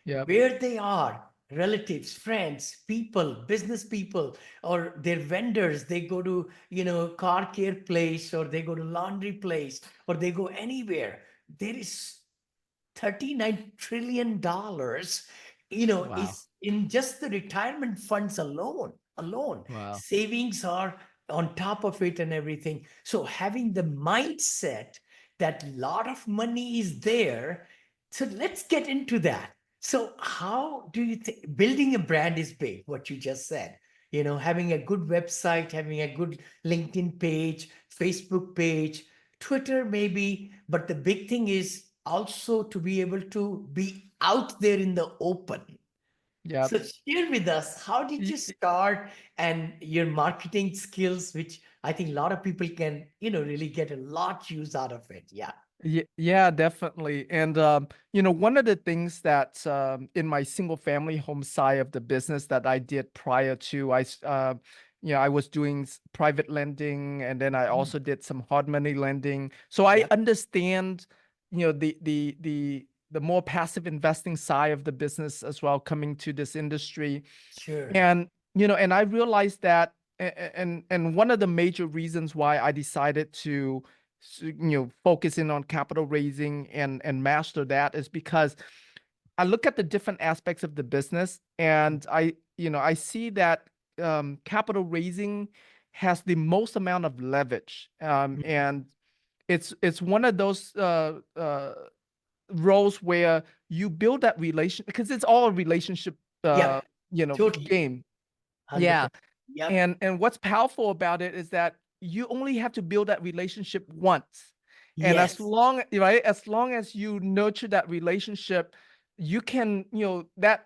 Yep. where they are, relatives, friends, people, business people, or their vendors. They go to, car care place, or they go to laundry place, or they go anywhere. There is $39 trillion, Wow. is in just the retirement funds alone. Wow. Savings are on top of it and everything. So having the mindset that a lot of money is there. So let's get into that. So how do you think building a brand is big, what you just said? Having a good website, having a good LinkedIn page, Facebook page, Twitter maybe, but the big thing is also to be able to be out there in the open. Yep. So share with us, how did you start and your marketing skills, which I think a lot of people can, really get a lot use out of it. Yeah. Yeah, definitely. And one of the things that in my single family home side of the business that I did prior to, I was doing private lending, and then I Mm. also did some hard money lending. So I Yep. understand, the more passive investing side of the business as well, coming to this industry. Sure. And and I realized that, and one of the major reasons why I decided to focus in on capital raising and master that is because I look at the different aspects of the business, and I see that capital raising has the most amount of leverage, Mhm. and it's one of those roles where you build that relation, because it's all a relationship Yep. Totally. game. Yeah. 100%. Yep. And what's powerful about it is that you only have to build that relationship once. And Yes. as long as you nurture that relationship, you can, yeah,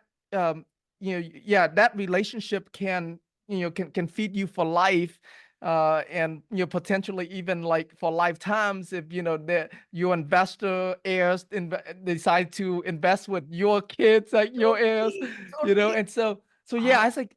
that relationship can, can feed you for life. And potentially even like for lifetimes if your investor heirs decide to invest with your kids, like your heirs, Totally. Totally. and so yeah, I was like,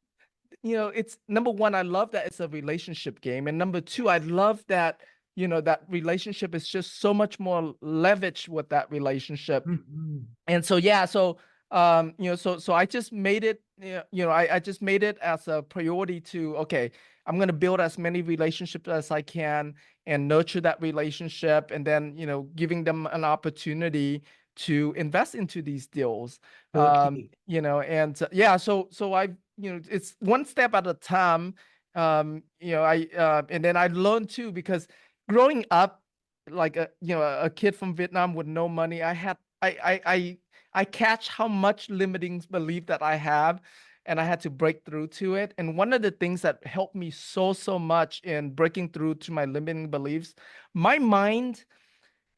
it's number one, I love that it's a relationship game. And number two, I love that, that relationship is just so much more leverage with that relationship. Mhm. And so, yeah, so I just made it, I just made it as a priority to, okay, I'm going to build as many relationships as I can and nurture that relationship. And then, giving them an opportunity to invest into these deals. Totally. And yeah, so I, it's one step at a time. And then I learned too, because growing up, like a kid from Vietnam with no money, I catch how much limiting belief that I have, and I had to break through to it. And one of the things that helped me so much in breaking through to my limiting beliefs, my mind,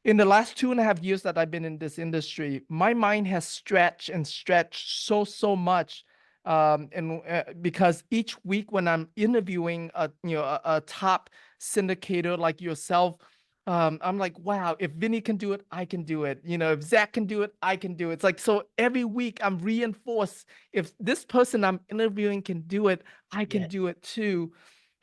in the last 2.5 years that I've been in this industry, my mind has stretched and stretched so much. And because each week when I'm interviewing a top syndicator like yourself, I'm like, wow, if Vinney can do it, I can do it. If Zach can do it, I can do it. It's like, so every week I'm reinforced. If this person I'm interviewing can do it, I can Yes. do it too.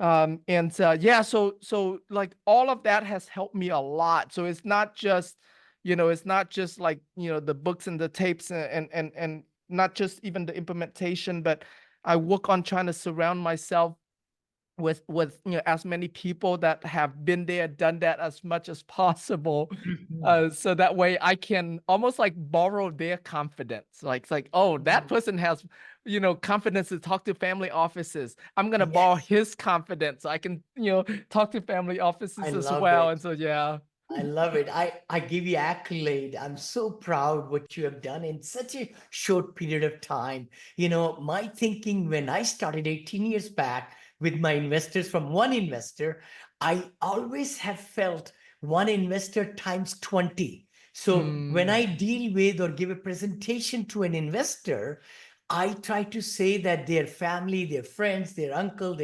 And yeah, so like all of that has helped me a lot. So it's not just like the books and the tapes, and not just even the implementation, but I work on trying to surround myself with as many people that have been there, done that as much as possible, Mhm. so that way I can almost like borrow their confidence. Like it's like, oh, that Mhm. person has confidence to talk to family offices. I'm gonna borrow Yes. his confidence so I can talk to family I offices as love well. it. And so yeah. I love it. I give you accolade. I'm so proud what you have done in such a short period of time. My thinking when I started 18 years back with my investors from one investor, I always have felt one investor times 20. So when Mm, I deal with or give a presentation to an investor, I try to say that their family, their friends, their uncle,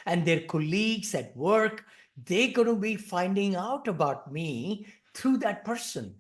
and their colleagues at work, they're going to be finding out about me through that person.